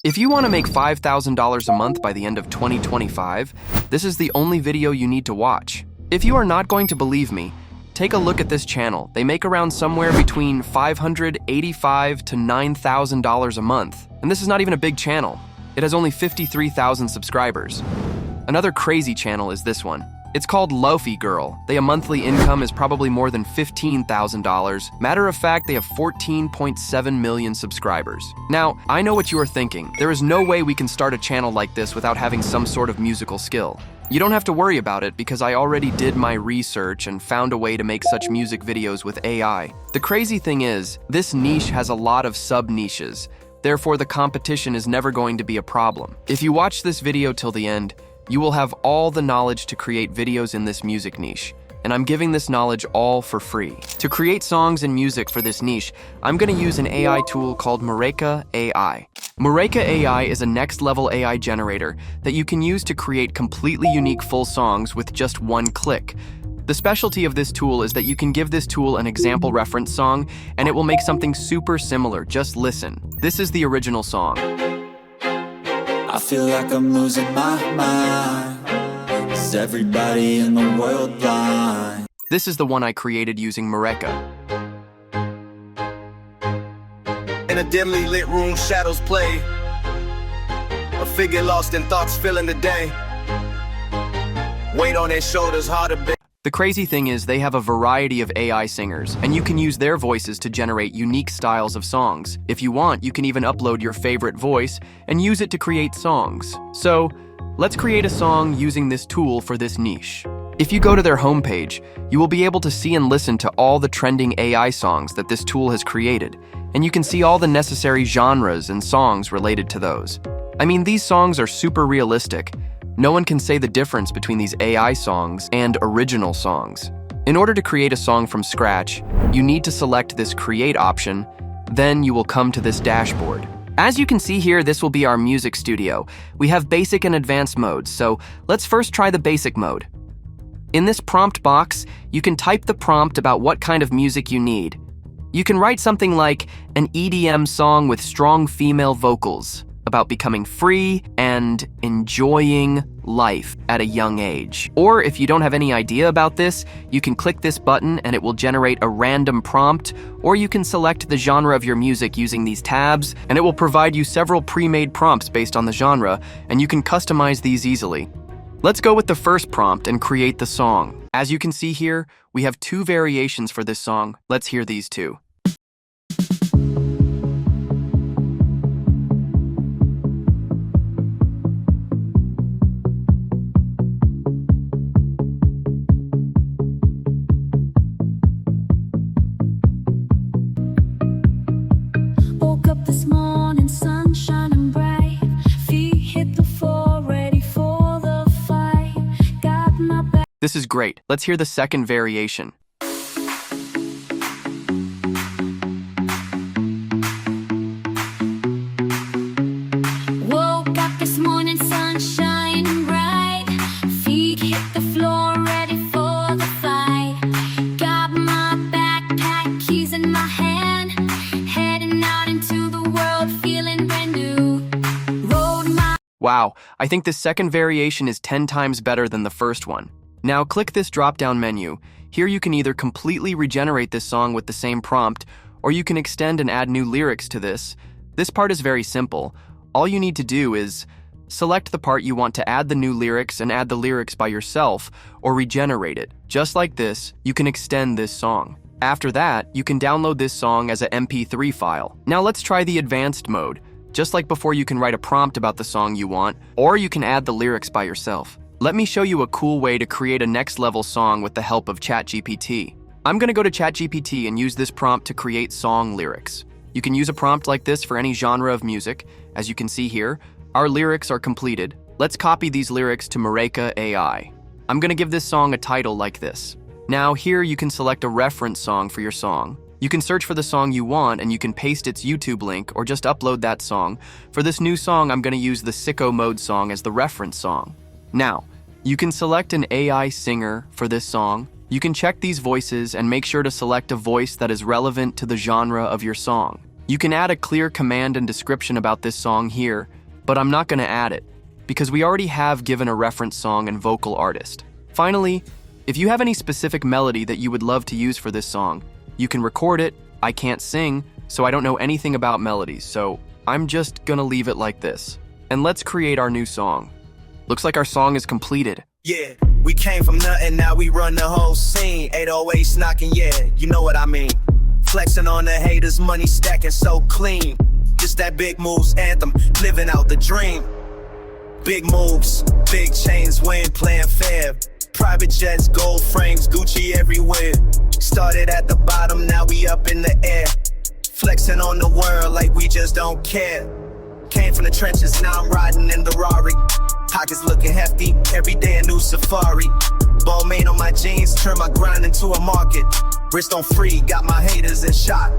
If you want to make $5,000 a month by the end of 2025, this is the only video you need to watch. If you are not going to believe me, take a look at this channel. They make around somewhere between $585 to $9,000 a month. And this is not even a big channel. It has only 53,000 subscribers. Another crazy channel is this one. It's called Lofi Girl. Their monthly income is probably more than $15,000. Matter of fact, they have 14.7 million subscribers. Now, I know what you are thinking. There is no way we can start a channel like this without having some sort of musical skill. You don't have to worry about it because I already did my research and found a way to make such music videos with AI. The crazy thing is, this niche has a lot of sub-niches. Therefore, the competition is never going to be a problem. If you watch this video till the end, you will have all the knowledge to create videos in this music niche, and I'm giving this knowledge all for free. To create songs and music for this niche, I'm going to use an AI tool called Mureka AI. Mureka AI is a next-level AI generator that you can use to create completely unique full songs with just one click. The specialty of this tool is that you can give this tool an example reference song, and it will make something super similar. Just listen. This is the original song. I feel like I'm losing my mind. Is everybody in the world blind? This is the one I created using Mureka. In a dimly lit room, shadows play. A figure lost in thoughts, filling the day. Weight on their shoulders, hard to bear. The crazy thing is they have a variety of AI singers, and you can use their voices to generate unique styles of songs. If you want, you can even upload your favorite voice and use it to create songs. So, let's create a song using this tool for this niche. If you go to their homepage, you will be able to see and listen to all the trending AI songs that this tool has created, and you can see all the necessary genres and songs related to those. I mean, these songs are super realistic. No one can say the difference between these AI songs and original songs. In order to create a song from scratch, you need to select this Create option, then you will come to this dashboard. As you can see here, this will be our music studio. We have basic and advanced modes, so let's first try the basic mode. In this prompt box, you can type the prompt about what kind of music you need. You can write something like an EDM song with strong female vocals, about becoming free and enjoying life at a young age. Or if you don't have any idea about this, you can click this button and it will generate a random prompt, or you can select the genre of your music using these tabs, and it will provide you several pre-made prompts based on the genre, and you can customize these easily. Let's go with the first prompt and create the song. As you can see here, we have two variations for this song. Let's hear these two. This is great. Let's hear the second variation. Woke up this morning, sun shining bright. Feet hit the floor, ready for the fight. Got my backpack, keys in my hand. Heading out into the world, feeling brand new. Wow, I think this second variation is 10 times better than the first one. Now click this drop-down menu. Here you can either completely regenerate this song with the same prompt, or you can extend and add new lyrics to this. This part is very simple. All you need to do is select the part you want to add the new lyrics and add the lyrics by yourself, or regenerate it. Just like this, you can extend this song. After that, you can download this song as a MP3 file. Now let's try the advanced mode. Just like before, you can write a prompt about the song you want, or you can add the lyrics by yourself. Let me show you a cool way to create a next-level song with the help of ChatGPT. I'm going to go to ChatGPT and use this prompt to create song lyrics. You can use a prompt like this for any genre of music. As you can see here, our lyrics are completed. Let's copy these lyrics to Mureka AI. I'm going to give this song a title like this. Now here you can select a reference song for your song. You can search for the song you want and you can paste its YouTube link or just upload that song. For this new song, I'm going to use the Sicko Mode song as the reference song. Now, you can select an AI singer for this song. You can check these voices and make sure to select a voice that is relevant to the genre of your song. You can add a clear command and description about this song here, but I'm not going to add it, because we already have given a reference song and vocal artist. Finally, if you have any specific melody that you would love to use for this song, you can record it. I can't sing, so I don't know anything about melodies, so I'm just gonna leave it like this. And let's create our new song. Looks like our song is completed. Yeah, we came from nothing, now we run the whole scene. 808s knocking, yeah, you know what I mean. Flexing on the haters, money stacking so clean. Just that big moves anthem, living out the dream. Big moves, big chains, win, playing fair. Private jets, gold frames, Gucci everywhere. Started at the bottom, now we up in the air. Flexing on the world like we just don't care. Came from the trenches, now I'm riding in the Rari. Pockets looking hefty, every day a new safari. Balmain on my jeans, turn my grind into a market. Wrist on free, got my haters in shot.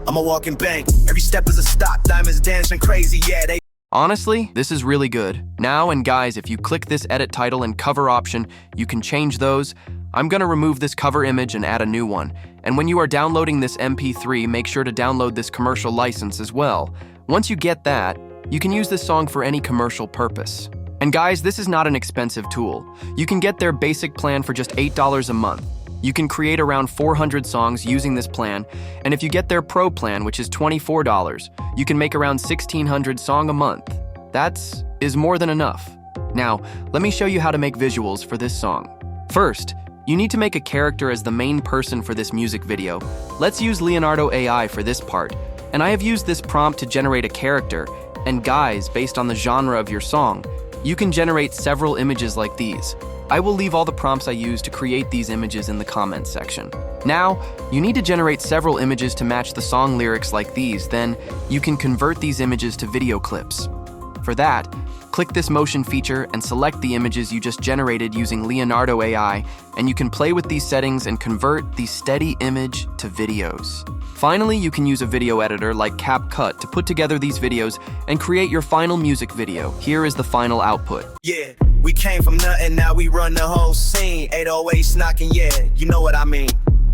I'm a walking bank, every step is a stop. Diamonds dancing crazy, yeah, they. Honestly, this is really good. Now, and guys, if you click this edit title and cover option, you can change those. I'm gonna remove this cover image and add a new one. And when you are downloading this MP3, make sure to download this commercial license as well. Once you get that, you can use this song for any commercial purpose. And guys, this is not an expensive tool. You can get their basic plan for just $8 a month. You can create around 400 songs using this plan, and if you get their Pro plan, which is $24, you can make around 1,600 songs a month. That is more than enough. Now, let me show you how to make visuals for this song. First, you need to make a character as the main person for this music video. Let's use Leonardo AI for this part, and I have used this prompt to generate a character, and guys, based on the genre of your song, you can generate several images like these. I will leave all the prompts I use to create these images in the comments section. Now, you need to generate several images to match the song lyrics like these, then you can convert these images to video clips. For that, click this motion feature and select the images you just generated using Leonardo AI, and you can play with these settings and convert the steady image to videos. Finally, you can use a video editor like CapCut to put together these videos and create your final music video. Here is the final output. Yeah, we came from nothing, now we run the whole scene. 808s knocking, yeah, you know what I mean.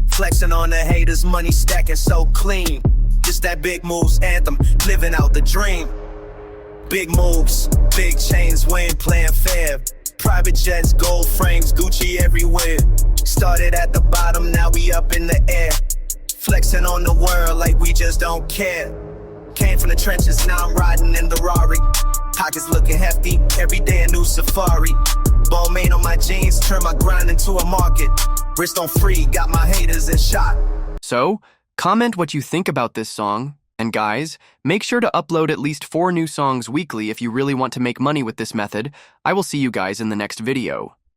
Flexing on the haters, money stacking so clean. Just that big moves anthem, living out the dream. Big moves, big chains, win, playing fair. Private jets, gold frames, Gucci everywhere. Started at the bottom, now we up in the air. Flexing on the world like we just don't care. Came from the trenches, now I'm riding in the Rari. Pockets looking hefty, every day a new safari. Balmain on my jeans, turn my grind into a market. Wrist on free, got my haters in shot. So, comment what you think about this song. And guys, make sure to upload at least 4 new songs weekly if you really want to make money with this method. I will see you guys in the next video.